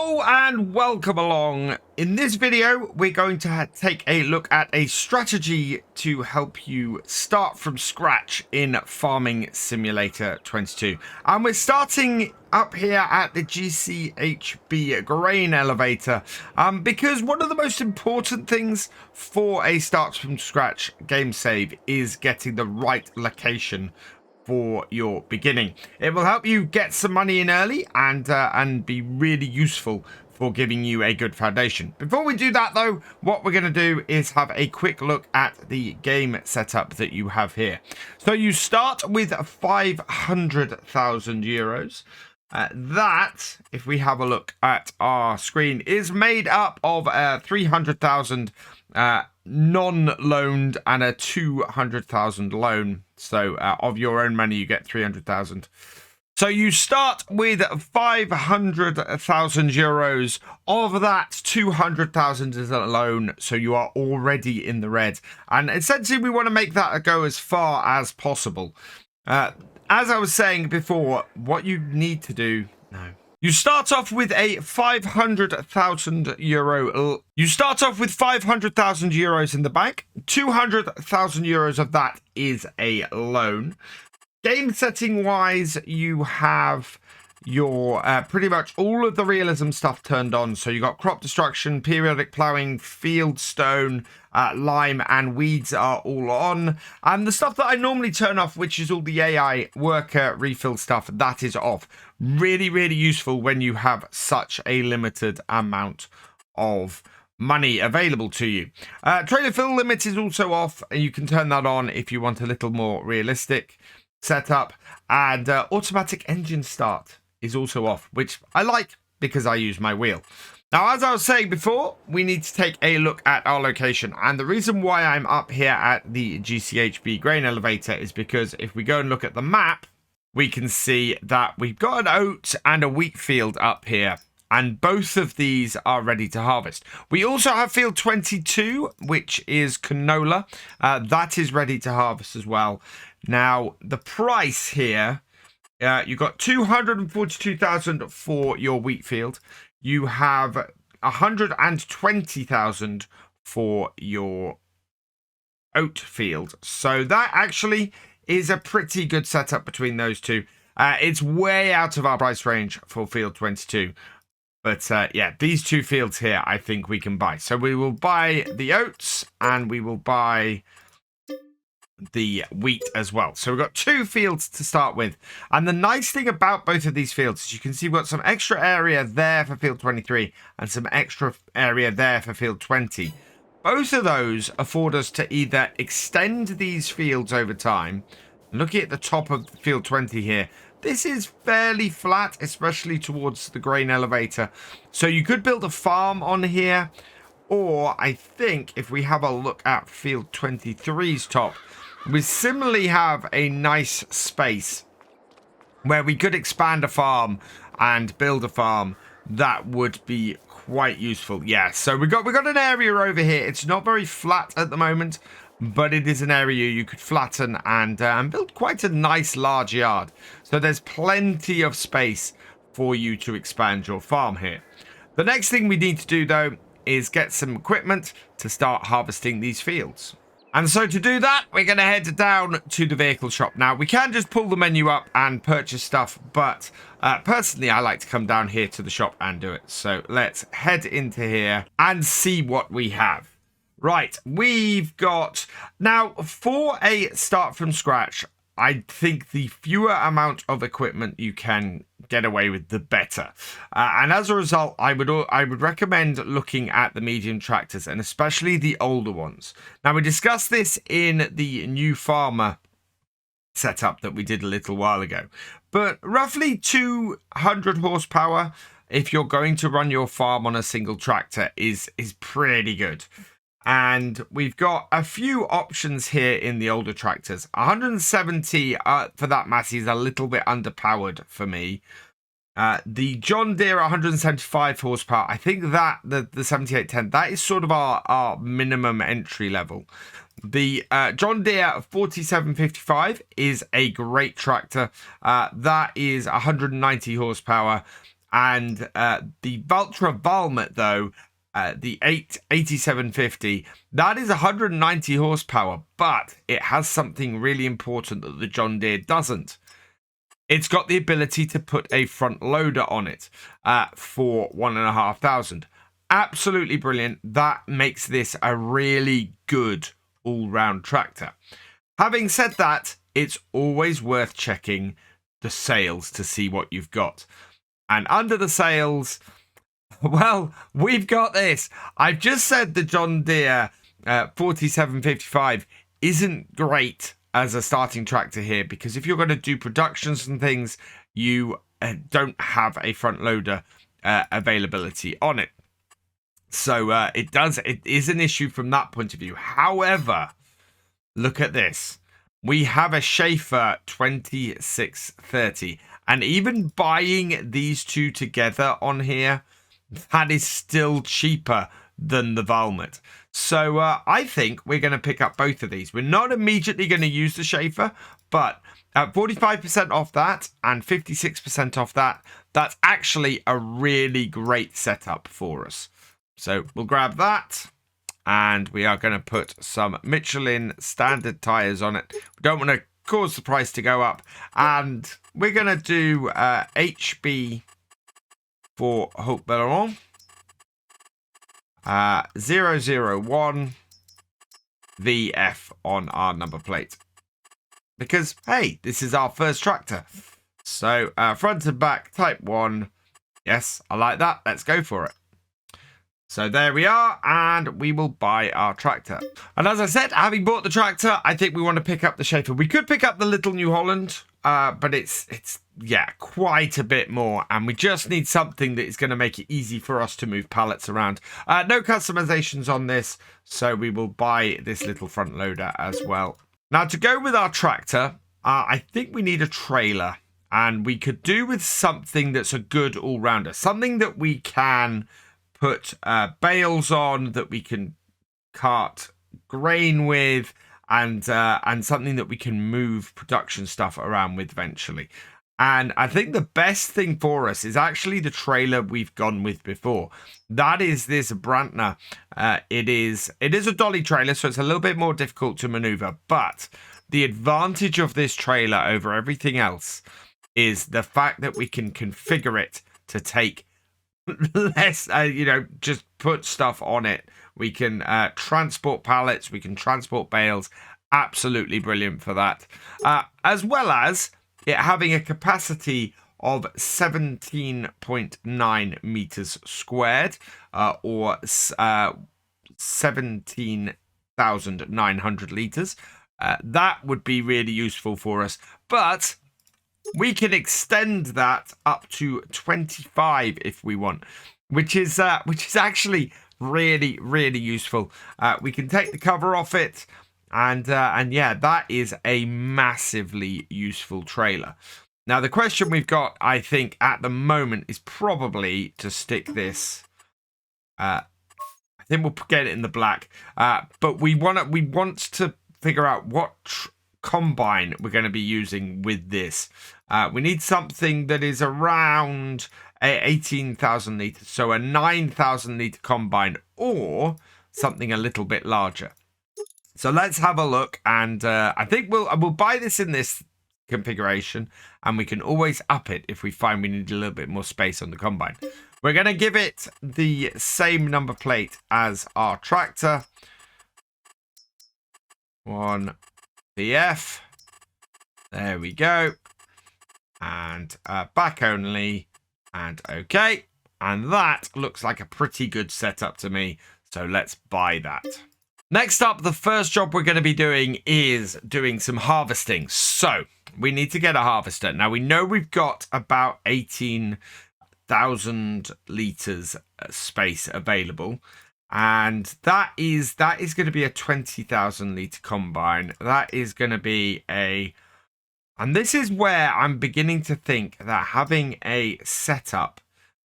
Hello and welcome along. In this video, we're going to take a look at a strategy to help you start from scratch in Farming Simulator 22. And we're starting up here at the GCHB grain elevator because one of the most important things for a start from scratch game save is getting the right location for your beginning. It will help you get some money in early and be really useful for giving you a good foundation. Before we do that though, what we're going to do is have a quick look at the game setup that you have here. So you start with 500,000 euros. That, if we have a look at our screen, is made up of 300,000 non-loaned and a 200,000 loan. So of your own money, you get 300,000. So you start with 500,000 euros. Of that, 200,000 is a loan. So you are already in the red. And essentially, we want to make that go as far as possible. As I was saying before, what you need to do... No. You start off with a 500,000 euro. You start off with 500,000 euros in the bank. 200,000 euros of that is a loan. Game setting wise, you have your pretty much all of the realism stuff turned on. So you got crop destruction, periodic plowing, field stone, lime and weeds are all on. And the stuff that I normally turn off, which is all the AI worker refill stuff, that is off. Really, really useful when you have such a limited amount of money available to you. Trailer fill limit is also off, and you can turn that on if you want a little more realistic setup. And automatic engine start is also off, which I like because I use my wheel. Now, as I was saying before, we need to take a look at our location. And the reason why I'm up here at the GCHB grain elevator is because if we go and look at the map, we can see that we've got an oat and a wheat field up here. And both of these are ready to harvest. We also have field 22, which is canola. That is ready to harvest as well. Now, the price here, you've got 242,000 for your wheat field. You have 120,000 for your oat field. So that actually is a pretty good setup between those two. It's way out of our price range for field 22. But yeah, these two fields here, I think we can buy. So we will buy the oats and we will buy the wheat as well. So we've got two fields to start with. And the nice thing about both of these fields is you can see we've got some extra area there for field 23 and some extra area there for field 20. Both of those afford us to either extend these fields over time. Looking at the top of field 20 here, this is fairly flat, especially towards the grain elevator. So you could build a farm on here. Or I think if we have a look at field 23's top, we similarly have a nice space where we could expand a farm and build a farm. That would be quite useful. Yeah, so we got an area over here. It's not very flat at the moment, but it is an area you could flatten and build quite a nice large yard. So there's plenty of space for you to expand your farm here. The next thing we need to do though is get some equipment to start harvesting these fields. And so to do that, we're going to head down to the vehicle shop. Now, we can just pull the menu up and purchase stuff, but personally, I like to come down here to the shop and do it. So let's head into here and see what we have. Right, we've got... Now, for a start from scratch, I think the fewer amount of equipment you can get away with, the better. And as a result, I would recommend looking at the medium tractors and especially the older ones. Now, we discussed this in the new farmer setup that we did a little while ago. But roughly 200 horsepower, if you're going to run your farm on a single tractor, is pretty good. And we've got a few options here in the older tractors. 170 for that Massey is a little bit underpowered for me. The John Deere 175 horsepower, I think that the 7810, that is sort of our minimum entry level. The John Deere 4755 is a great tractor. That is 190 horsepower. And the Valtra Valmet, though, the 8750, that is 190 horsepower, but it has something really important that the John Deere doesn't. It's got the ability to put a front loader on it for 1,500. Absolutely brilliant. That makes this a really good all-round tractor. Having said that, it's always worth checking the sales to see what you've got. And under the sales, well, we've got this. I've just said the John Deere 4755 isn't great as a starting tractor here, because if you're going to do productions and things, you don't have a front loader availability on it. So it is an issue from that point of view. However, look at this. We have a Schaefer 2630, and even buying these two together on here, that is still cheaper than the Valmet. So I think we're going to pick up both of these. We're not immediately going to use the Schaefer, but at 45% off that and 56% off that, that's actually a really great setup for us. So we'll grab that, and we are going to put some Michelin standard tires on it. We don't want to cause the price to go up, and we're going to do HB for Haute Baling 001 VF on our number plate, because hey, this is our first tractor. So front and back type 1. Yes, I like that. Let's go for it. So there we are, and we will buy our tractor. And as I said, having bought the tractor, I think we want to pick up the Schaefer. We could pick up the little New Holland, but it's quite a bit more, and we just need something that is going to make it easy for us to move pallets around. No customizations on this, so we will buy this little front loader as well. Now, to go with our tractor, I think we need a trailer, and we could do with something that's a good all-rounder, something that we can put bales on, that we can cart grain with, and something that we can move production stuff around with eventually. And I think the best thing for us is actually the trailer we've gone with before. That is this Brantner. It is a dolly trailer, so it's a little bit more difficult to maneuver. But the advantage of this trailer over everything else is the fact that we can configure it to take less, just put stuff on it. We can transport pallets, we can transport bales. Absolutely brilliant for that. As well as it having a capacity of 17.9 meters squared, or 17,900 liters. That would be really useful for us. But we can extend that up to 25 if we want, which is actually really, really useful. We can take the cover off it, and yeah, that is a massively useful trailer. Now, the question we've got, I think, at the moment is probably to stick this. I think we'll get it in the black, but we want to figure out what combine we're going to be using with this. We need something that is around 18,000 litres, so a 9,000 litre combine, or something a little bit larger. So let's have a look, and I think we'll buy this in this configuration, and we can always up it if we find we need a little bit more space on the combine. We're going to give it the same number plate as our tractor. 1 VF. There we go. And back only, and okay. And that looks like a pretty good setup to me, so let's buy that. Next up, the first job we're going to be doing is doing some harvesting. So we need to get a harvester. Now, we know we've got about 18,000 litres space available. And that is going to be a 20,000 litre combine. That is going to be a... And this is where I'm beginning to think that having a setup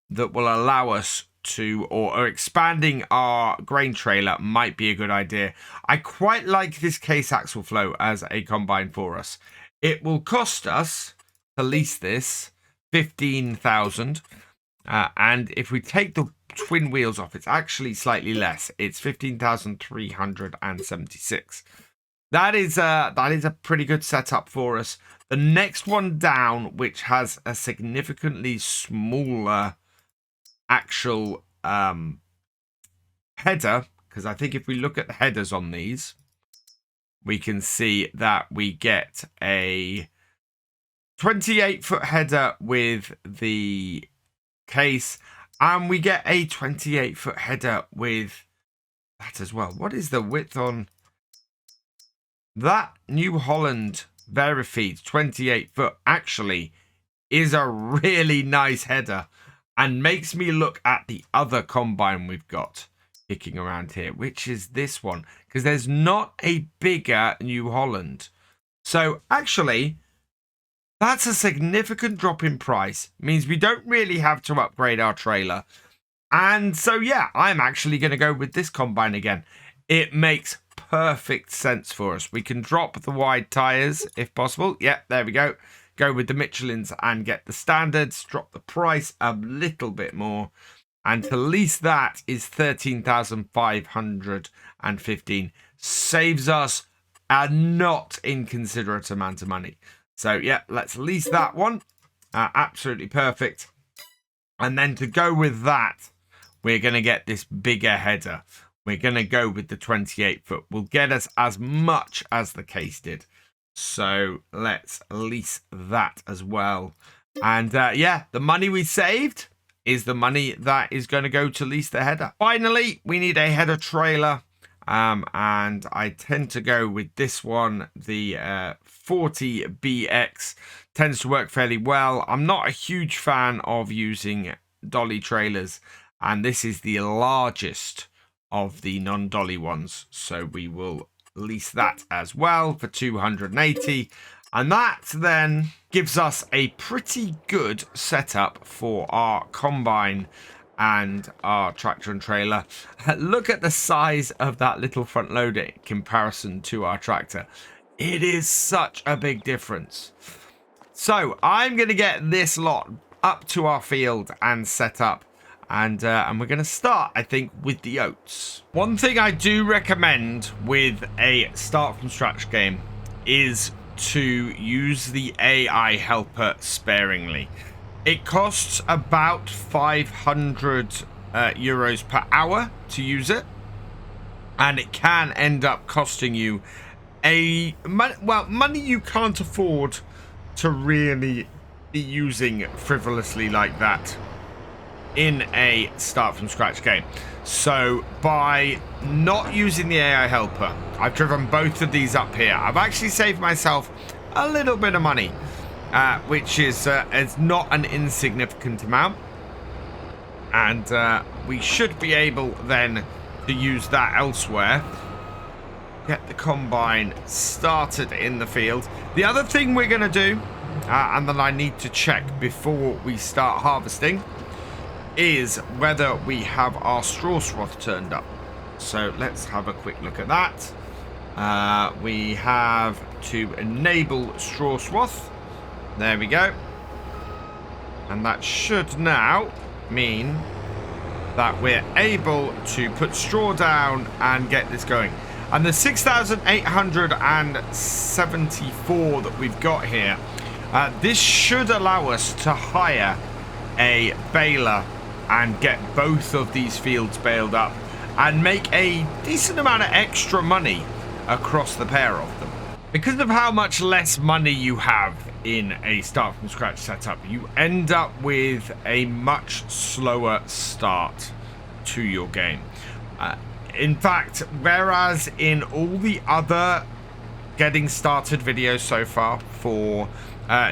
that will allow us to, or expanding our grain trailer might be a good idea. I quite like this case axle flow as a combine for us. It will cost us to lease this 15,000. And if we take the twin wheels off, it's actually slightly less. It's 15,376. That is a pretty good setup for us. The next one down, which has a significantly smaller actual header, because I think if we look at the headers on these, we can see that we get a 28-foot header with the case, and we get a 28-foot header with that as well. What is the width on that? New Holland Verifeed 28-foot actually is a really nice header and makes me look at the other combine we've got kicking around here, which is this one, because there's not a bigger New Holland. So actually, that's a significant drop in price. It means we don't really have to upgrade our trailer. And so, yeah, I'm actually going to go with this combine again. It makes perfect sense for us. We can drop the wide tires if possible. Yeah, there we go. Go with the Michelins and get the standards. Drop the price a little bit more. And to lease that is 13,515. Saves us a not inconsiderate amount of money. So, yeah, let's lease that one. Absolutely perfect. And then to go with that, we're going to get this bigger header. We're going to go with the 28-foot. Will get us as much as the case did. So let's lease that as well. And yeah, the money we saved is the money that is going to go to lease the header. Finally, we need a header trailer. And I tend to go with this one, the 40BX. Tends to work fairly well. I'm not a huge fan of using dolly trailers, and this is the largest of the non-dolly ones. So we will lease that as well for 280. And that then gives us a pretty good setup for our combine and our tractor and trailer. Look at the size of that little front loader in comparison to our tractor. It is such a big difference. So I'm going to get this lot up to our field and set up. And we're going to start, I think, with the oats. One thing I do recommend with a start from scratch game is to use the AI helper sparingly. It costs about 500 euros per hour to use it. And it can end up costing you money you can't afford to really be using frivolously like that in a start from scratch game. So by not using the AI helper, I've driven both of these up here. I've actually saved myself a little bit of money, which is not an insignificant amount. And we should be able then to use that elsewhere. Get the combine started in the field. The other thing we're going to do, and then I need to check before we start harvesting, is whether we have our straw swath turned up. So let's have a quick look at that. We have to enable straw swath. There we go. And that should now mean that we're able to put straw down and get this going. And the 6,874 that we've got here, this should allow us to hire a baler and get both of these fields baled up and make a decent amount of extra money across the pair of them. Because of how much less money you have in a start from scratch setup, you end up with a much slower start to your game. In fact, whereas in all the other getting started videos so far for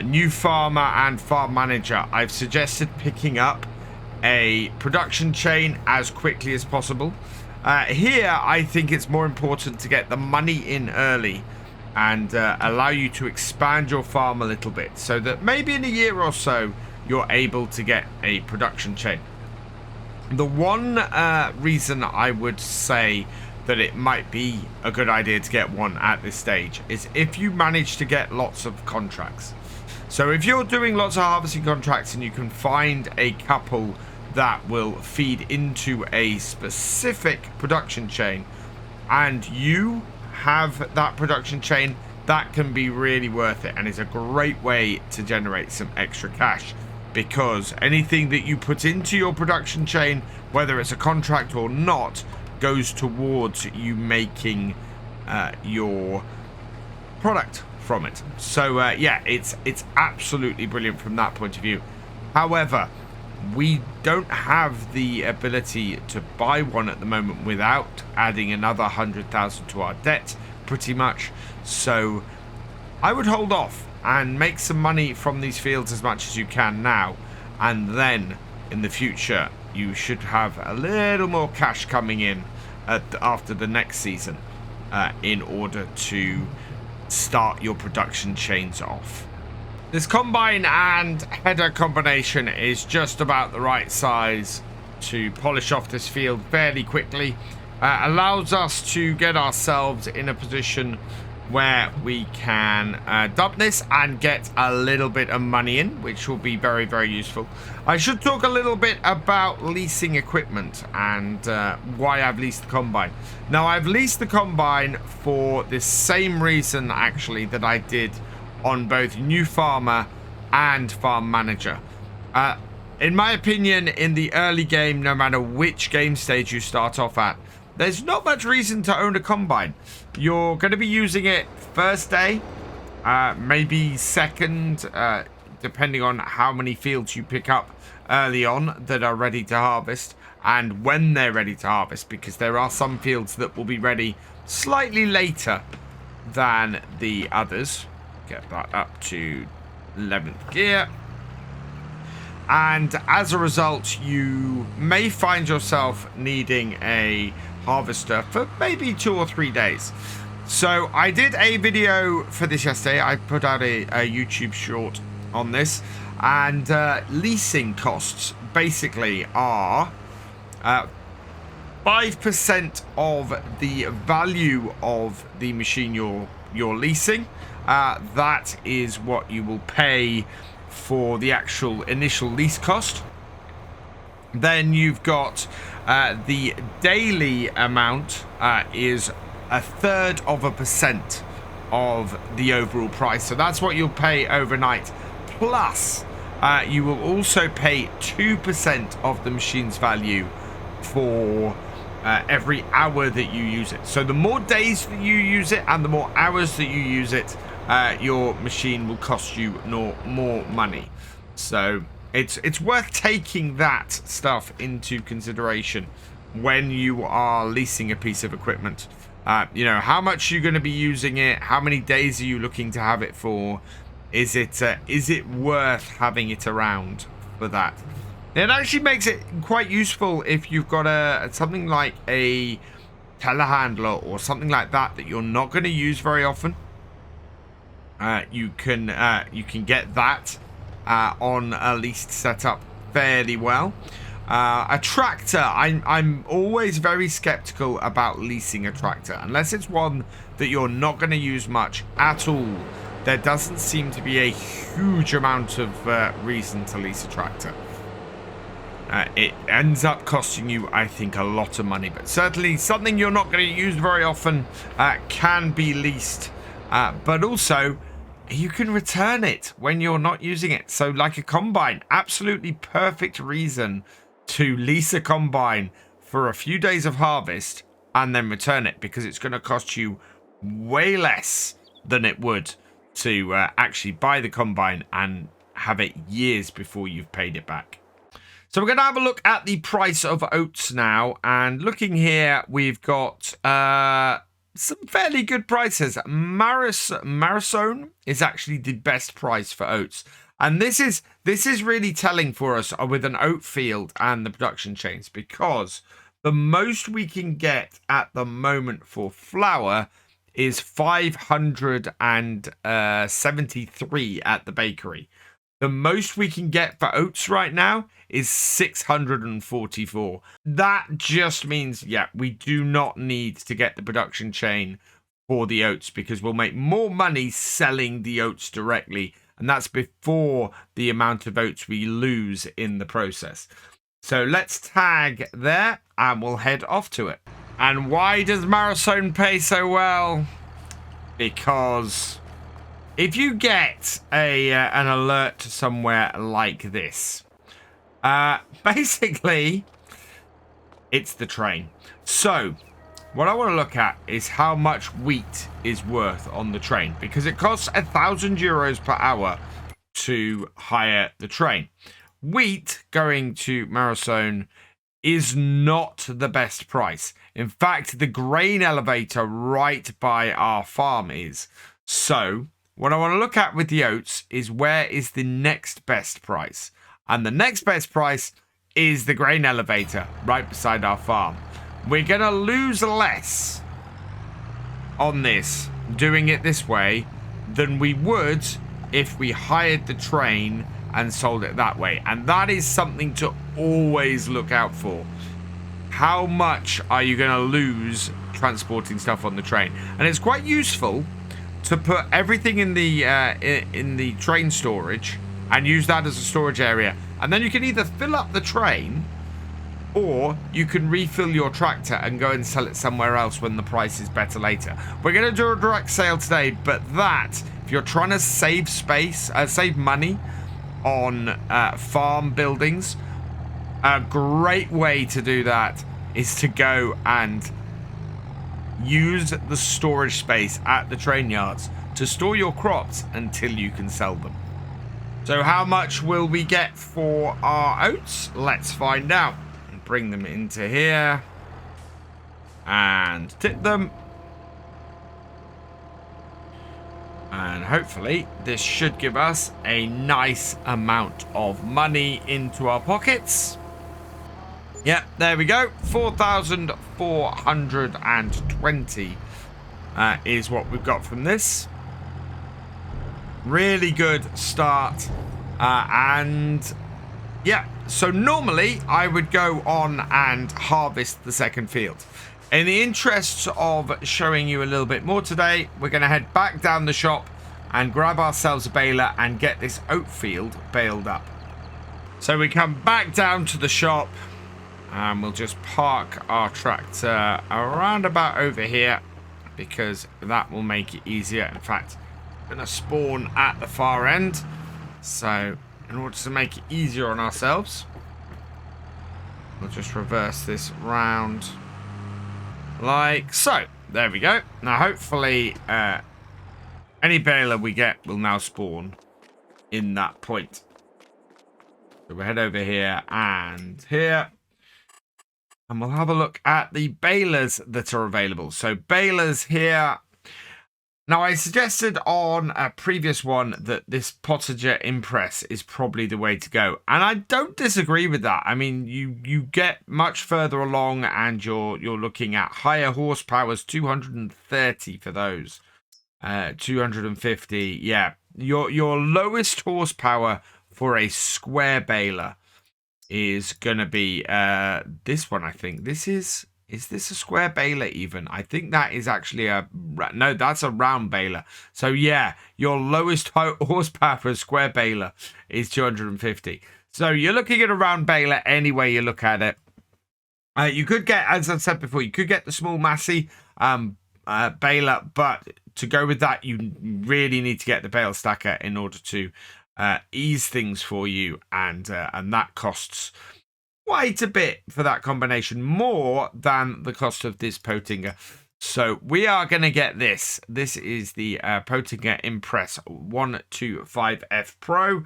new farmer and farm manager, I've suggested picking up a production chain as quickly as possible. Here, I think it's more important to get the money in early and allow you to expand your farm a little bit so that maybe in a year or so, you're able to get a production chain. The one reason I would say that it might be a good idea to get one at this stage is if you manage to get lots of contracts. So if you're doing lots of harvesting contracts and you can find a couple that will feed into a specific production chain, and you have that production chain, that can be really worth it, and it's a great way to generate some extra cash, because anything that you put into your production chain, whether it's a contract or not, goes towards you making your product from it. So yeah, it's absolutely brilliant from that point of view. However, we don't have the ability to buy one at the moment without adding another 100,000 to our debt, pretty much. So I would hold off and make some money from these fields as much as you can now, and then in the future you should have a little more cash coming in after the next season in order to start your production chains off. This combine and header combination is just about the right size to polish off this field fairly quickly. Allows us to get ourselves in a position where we can dump this and get a little bit of money in, which will be very, very useful. I should talk a little bit about leasing equipment and why I've leased the combine. Now, I've leased the combine for the same reason, actually, that I did on both New Farmer and Farm Manager. In my opinion, in the early game, no matter which game stage you start off at, there's not much reason to own a combine. You're going to be using it first day, maybe second, depending on how many fields you pick up early on that are ready to harvest and when they're ready to harvest, because there are some fields that will be ready slightly later than the others. Get that up to 11th gear. And as a result, you may find yourself needing a harvester for maybe 2 or 3 days. So I did a video for this yesterday. I put out a YouTube short on this, and leasing costs basically are 5% of the value of the machine you're leasing. That is what you will pay for the actual initial lease cost. Then you've got the daily amount is 1/3% of the overall price. So that's what you'll pay overnight. Plus, you will also pay 2% of the machine's value for every hour that you use it. So the more days that you use it and the more hours that you use it, your machine will cost you more money. So it's worth taking that stuff into consideration when you are leasing a piece of equipment. You know, how much you're going to be using it, how many days are you looking to have it for? Is it worth having it around for that? It actually makes it quite useful if you've got something like a telehandler or something like that you're not going to use very often. You can get that on a leased setup fairly well. A tractor, I'm always very skeptical about leasing a tractor unless it's one that you're not going to use much at all. There doesn't seem to be a huge amount of reason to lease a tractor. It ends up costing you, I think, a lot of money, but certainly something you're not going to use very often can be leased. But also, you can return it when you're not using it. So like a combine, absolutely perfect reason to lease a combine for a few days of harvest and then return it, because it's going to cost you way less than it would to actually buy the combine and have it years before you've paid it back. So we're going to have a look at the price of oats now, and looking here, we've got some fairly good prices. Marisone is actually the best price for oats, and this is really telling for us with an oat field and the production chains, because the most we can get at the moment for flour is 573 at the bakery. The most we can get for oats right now is 644. That just means, yeah, we do not need to get the production chain for the oats, because we'll make more money selling the oats directly And that's before the amount of oats we lose in the process. So let's tag there and we'll head off to it. And why does Marathon pay so well? Because if you get an alert somewhere like this, basically it's the train. So what I want to look at is how much wheat is worth on the train, because it costs 1,000 euros per hour to hire the train. Wheat going to Marathon is not the best price. In fact, the grain elevator right by our farm is. So what I want to look at with the oats is where is the next best price. And the next best price is the grain elevator right beside our farm. We're going to lose less on this, doing it this way, than we would if we hired the train and sold it that way. And that is something to always look out for. How much are you going to lose transporting stuff on the train? And it's quite useful to put everything in the train storage and use that as a storage area. And then you can either fill up the train, or you can refill your tractor and go and sell it somewhere else when the price is better later. We're going to do a direct sale today, but that, if you're trying to save space, save money on farm buildings, a great way to do that is to go and use the storage space at the train yards to store your crops until you can sell them. So how much will we get for our oats? Let's find out. Bring them into here and tip them. And hopefully this should give us a nice amount of money into our pockets. Yep, there we go. 4,420 is what we've got from this. Really good start. And yeah, so normally I would go on and harvest the second field. In the interests of showing you a little bit more today, we're going to head back down the shop and grab ourselves a baler and get this oat field baled up. So we come back down to the shop and we'll just park our tractor around about over here because that will make it easier. In fact, I'm going to spawn at the far end. So in order to make it easier on ourselves, we'll just reverse this round like so. There we go. Now hopefully any baler we get will now spawn in that point. So we'll head over here and here, and we'll have a look at the balers that are available. So balers here. Now, I suggested on a previous one that this Pottinger Impress is probably the way to go. And I don't disagree with that. I mean, you get much further along and you're looking at higher horsepowers, 230 for those. 250, yeah. Your lowest horsepower for a square baler is going to be this one, I think. Is this a square baler even? I think that is actually no, that's a round baler. So yeah, your lowest horsepower for a square baler is 250. So you're looking at a round baler any way you look at it. You could get, as I said before, you could get the small Massey baler, but to go with that, you really need to get the bale stacker in order to ease things for you, and that costs quite a bit for that combination, more than the cost of this Pottinger. So we are going to get this. This is the Pottinger Impress 125F Pro.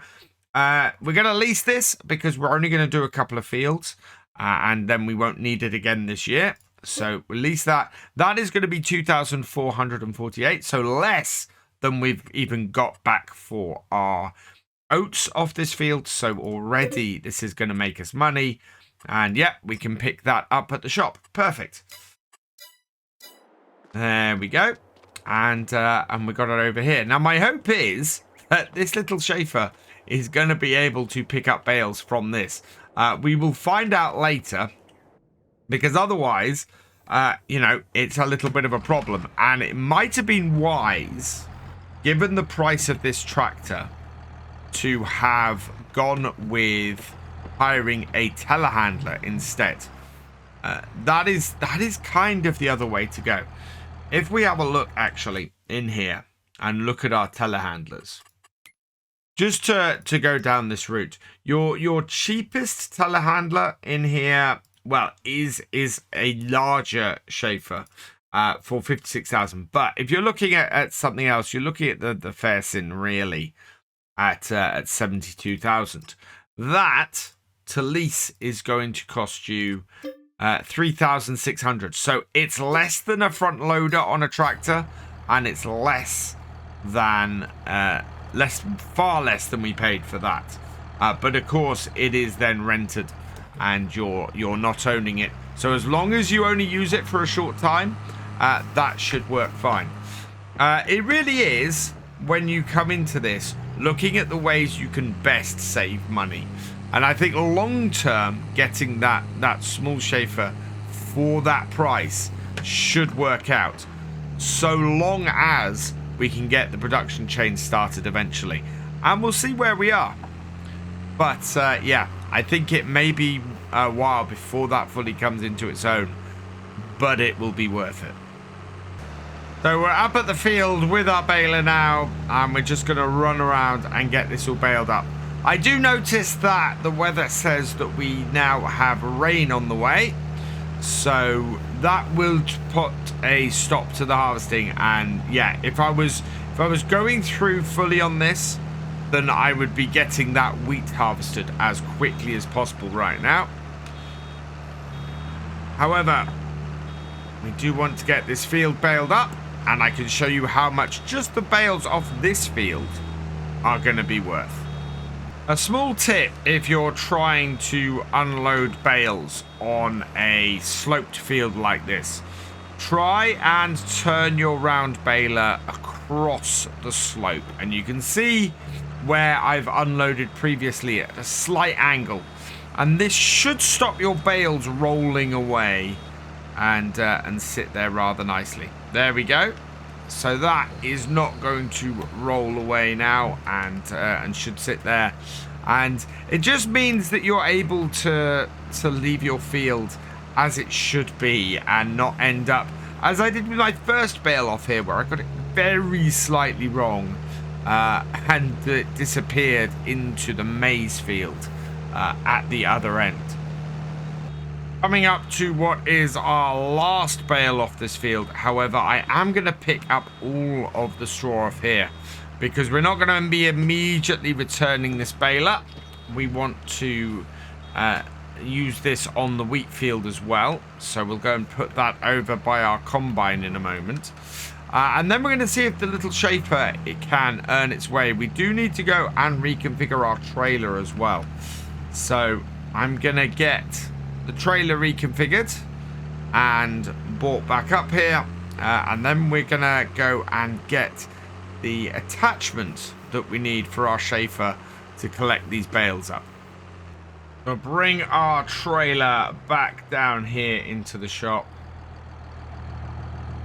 We're going to lease this because we're only going to do a couple of fields, and then we won't need it again this year. So we'll lease that. That is going to be 2,448, so less than we've even got back for our oats off this field. So already this is going to make us money, and yeah, we can pick that up at the shop. Perfect. There we go. And we got it over here. Now my hope is that this little Schaefer is going to be able to pick up bales from this. We will find out later, because otherwise it's a little bit of a problem, and it might have been wise, given the price of this tractor, to have gone with hiring a telehandler instead. That is kind of the other way to go. If we have a look actually in here and look at our telehandlers, just to go down this route, your cheapest telehandler in here, well, is a larger Schaefer for 56,000. But if you're looking at something else, you're looking at the Thefisherj really at 72,000. That to lease is going to cost you 3,600. So it's less than a front loader on a tractor, and it's less than far less than we paid for that. But of course, it is then rented, and you're not owning it. So as long as you only use it for a short time, that should work fine. It really is, when you come into this, looking at the ways you can best save money. And I think long term, getting that small Schaefer for that price should work out, so long as we can get the production chain started eventually. And we'll see where we are. But yeah, I think it may be a while before that fully comes into its own, but it will be worth it. So we're up at the field with our baler now, and we're just going to run around and get this all baled up. I do notice that the weather says that we now have rain on the way, so that will put a stop to the harvesting. And yeah, if I was going through fully on this, then I would be getting that wheat harvested as quickly as possible right now. However, we do want to get this field baled up, and I can show you how much just the bales off this field are going to be worth. A small tip if you're trying to unload bales on a sloped field like this: try and turn your round baler across the slope, and you can see where I've unloaded previously at a slight angle, and this should stop your bales rolling away and sit there rather nicely. There we go. So that is not going to roll away now, and should sit there. And it just means that you're able to leave your field as it should be, and not end up, as I did with my first bale off here, where I got it very slightly wrong, and it disappeared into the maize field at the other end. Coming up to what is our last bale off this field. However, I am going to pick up all of the straw off here, because we're not going to be immediately returning this baler. We want to use this on the wheat field as well. So we'll go and put that over by our combine in a moment. And then we're going to see if the little Schaefer, it can earn its way. We do need to go and reconfigure our trailer as well. So I'm going to get the trailer reconfigured and brought back up here. And then we're going to go and get the attachment that we need for our Schaefer to collect these bales up. We'll bring our trailer back down here into the shop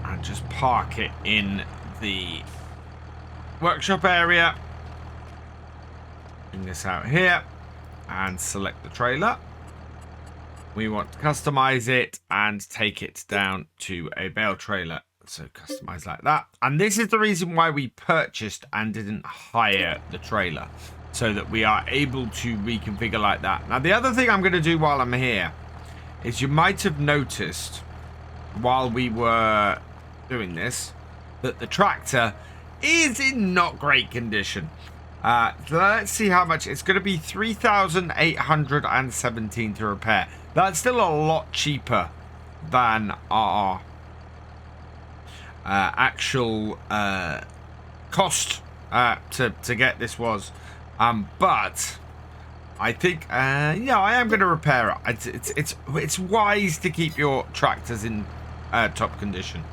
and just park it in the workshop area. Bring this out here and select the trailer. We want to customize it and take it down to a bale trailer. So customize like that. And this is the reason why we purchased and didn't hire the trailer, so that we are able to reconfigure like that. Now, the other thing I'm going to do while I'm here is, you might have noticed while we were doing this that the tractor is in not great condition. So let's see how much. It's going to be 3,817 to repair. That's still a lot cheaper than our actual cost to get this was. But I think yeah, I am going to repair it. It's wise to keep your tractors in top condition.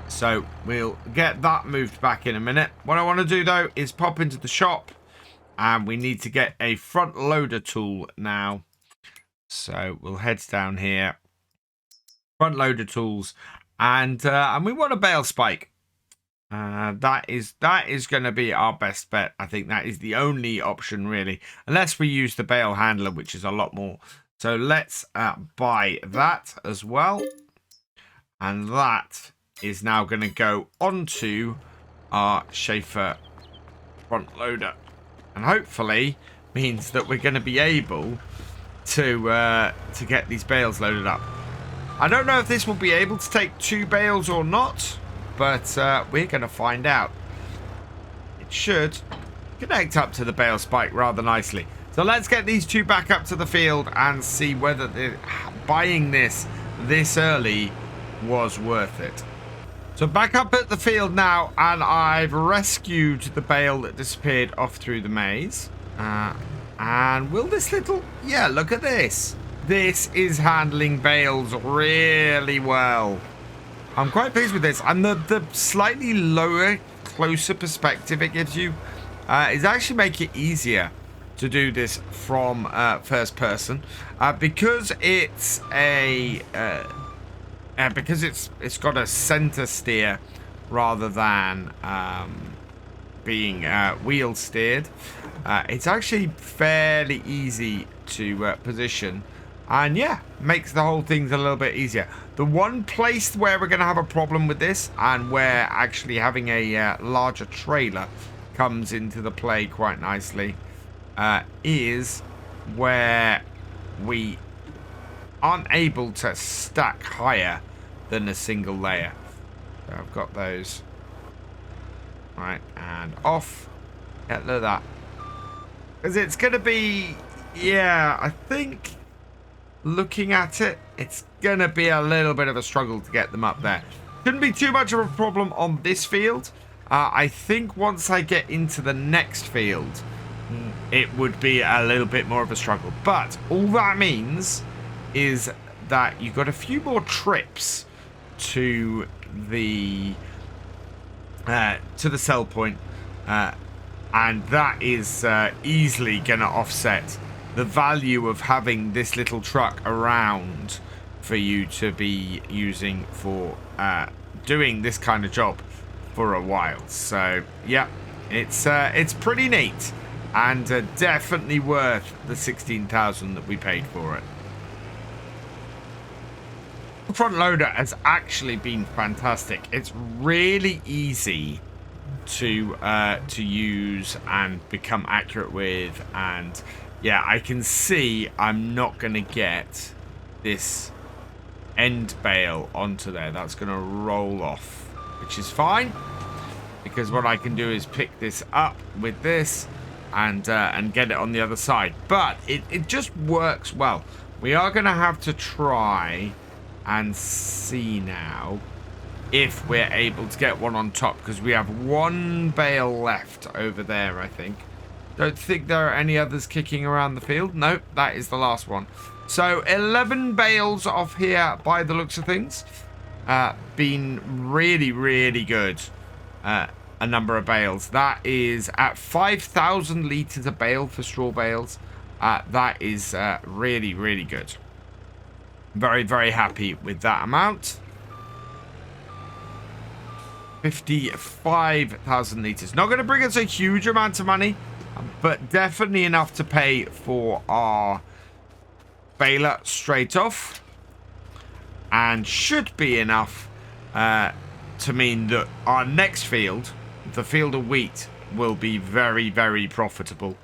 So we'll get that moved back in a minute. What I want to do though is pop into the shop, and we need to get a front loader tool now. So we'll head down here, front loader tools, and we want a bale spike. That is going to be our best bet. I think that is the only option, really. Unless we use the bale handler, which is a lot more. So let's buy that as well. And that is now going to go onto our Schaefer front loader. And hopefully means that we're going to be able to get these bales loaded up. I don't know if this will be able to take 2 bales or not, but we're going to find out. It should connect up to the bale spike rather nicely. So let's get these 2 back up to the field and see whether buying this early was worth it. So back up at the field now, and I've rescued the bale that disappeared off through the maze. And will this little... Yeah, look at this. This is handling bales really well. I'm quite pleased with this. And the slightly lower, closer perspective it gives you is actually make it easier to do this from first person. Because it's a... because it's got a center steer rather than being wheel steered. It's actually fairly easy to position, and yeah, makes the whole thing a little bit easier. The one place where we're going to have a problem with this, and where actually having a larger trailer comes into the play quite nicely, is where we aren't able to stack higher than a single layer. So I've got those. Right, and off. Yeah, look at that. Because it's going to be... Yeah, I think looking at it, it's going to be a little bit of a struggle to get them up there. Shouldn't be too much of a problem on this field. I think once I get into the next field, it would be a little bit more of a struggle. But all that means is that you've got a few more trips to the sell point, and that is easily going to offset the value of having this little truck around for you to be using for doing this kind of job for a while. So yeah, it's pretty neat, and definitely worth the 16,000 that we paid for it. The front loader has actually been fantastic. It's really easy to use and become accurate with, and yeah, I can see I'm not going to get this end bale onto there. That's going to roll off, which is fine, because what I can do is pick this up with this and get it on the other side. But it just works well. We are going to have to try and see now if we're able to get one on top, because we have 1 bale left over there, I think. Don't think there are any others kicking around the field. Nope, that is the last one. So 11 bales off here by the looks of things. Been really, really good. A number of bales. That is at 5,000 litres a bale for straw bales. That is really, really good. Very, very happy with that amount. 55,000 litres. Not going to bring us a huge amount of money, but definitely enough to pay for our baler straight off. And should be enough to mean that our next field, the field of wheat, will be very, very profitable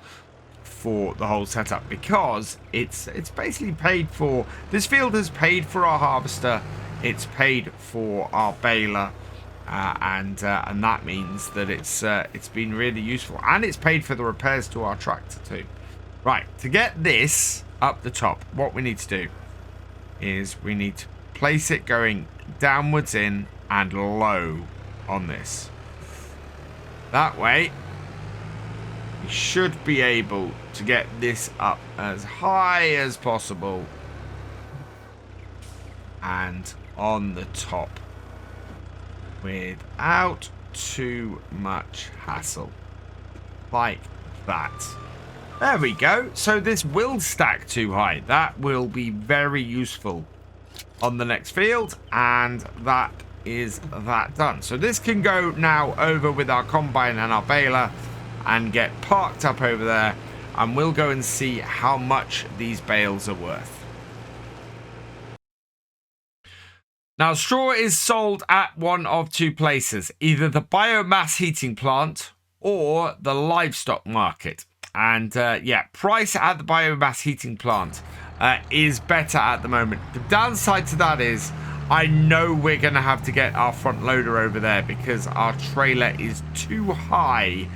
for the whole setup, because it's basically paid for. This field has paid for our harvester, it's paid for our baler, and that means that it's been really useful, and it's paid for the repairs to our tractor too. Right, to get this up the top, what we need to do is we need to place it going downwards in and low on this. That way we should be able to get this up as high as possible and on the top without too much hassle, like that. There we go. So this will stack too high. That will be very useful on the next field, and that is that done. So this can go now over with our combine and our baler and get parked up over there, and we'll go and see how much these bales are worth. Now, straw is sold at one of two places, either the biomass heating plant or the livestock market. And yeah, price at the biomass heating plant is better at the moment. The downside to that is I know we're going to have to get our front loader over there because our trailer is too high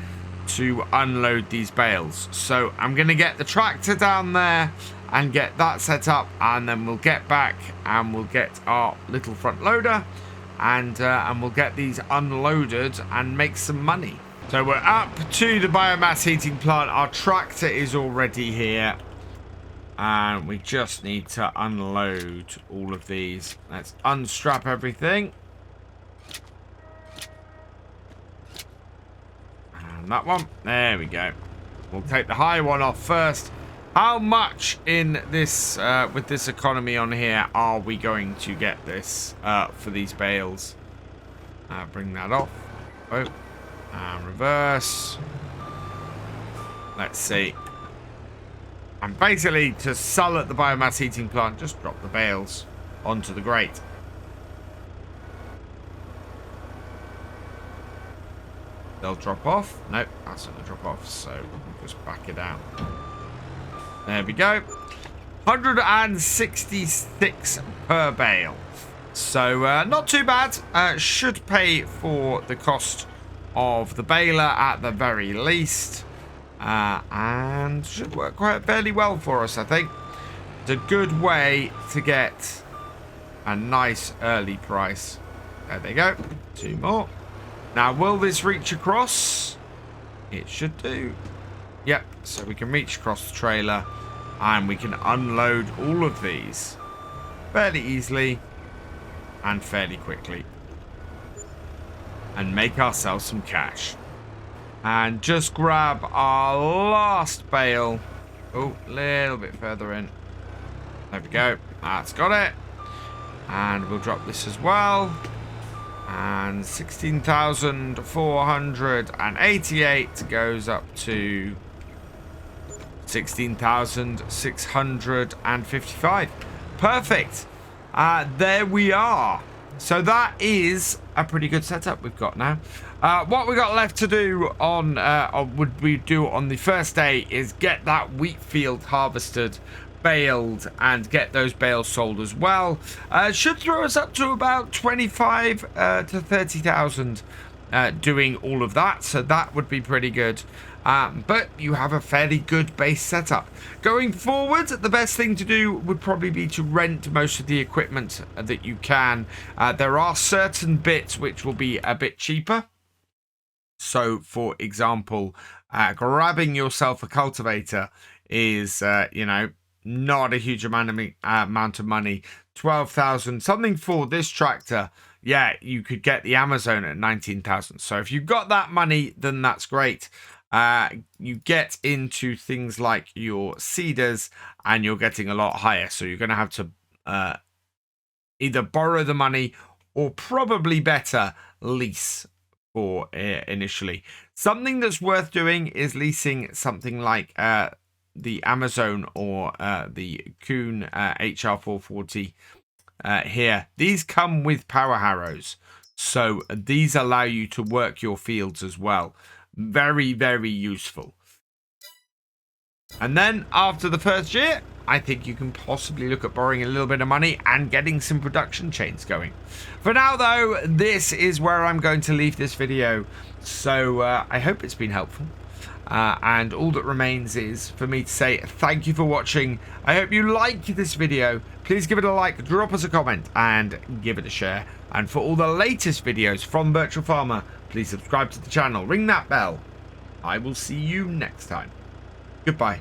to unload these bales. So I'm going to get the tractor down there and get that set up, and then we'll get back and we'll get our little front loader and we'll get these unloaded and make some money. So we're up to the biomass heating plant. Our tractor is already here, and we just need to unload all of these. Let's unstrap everything. And that one. There we go. We'll take the high one off first. How much in this, with this economy on here, are we going to get this for these bales? Bring that off. Oh, and reverse. Let's see. And basically, to sell at the biomass heating plant, just drop the bales onto the grate. They'll drop off. Nope, that's not going to drop off, so we'll just back it out. There we go. 166 per bale. So not too bad. Should pay for the cost of the baler at the very least. And should work quite fairly well for us, I think. It's a good way to get a nice early price. There they go. 2 more. Now, will this reach across? It should do. Yep, so we can reach across the trailer and we can unload all of these fairly easily and fairly quickly and make ourselves some cash. And just grab our last bale. Oh, a little bit further in. There we go. That's got it. And we'll drop this as well. And 16,488 goes up to 16,655. Perfect. There we are. So that is a pretty good setup we've got now. What we got left to do on, or would we do on the first day, is get that wheat field harvested, baled, and get those bales sold as well. Should throw us up to about 25 to 30,000 doing all of that, so that would be pretty good. But you have a fairly good base setup. Going forward, the best thing to do would probably be to rent most of the equipment that you can. There are certain bits which will be a bit cheaper. So, for example, grabbing yourself a cultivator is, you know, not a huge amount of money. 12,000, something for this tractor. Yeah, you could get the Amazon at 19,000. So if you've got that money, then that's great. You get into things like your seeders and you're getting a lot higher. So you're going to have to either borrow the money or probably better lease for initially. Something that's worth doing is leasing something like the Amazon or the Kuhn HR440 here. These come with power harrows, so these allow you to work your fields as well. Very, very useful. And then after the first year, I think you can possibly look at borrowing a little bit of money and getting some production chains going. For now, though, this is where I'm going to leave this video. So I hope it's been helpful. And all that remains is for me to say thank you for watching. I hope you liked this video. Please give it a like, drop us a comment, and give it a share. And for all the latest videos from Virtual Farmer, please subscribe to the channel, ring that bell. I will see you next time. Goodbye.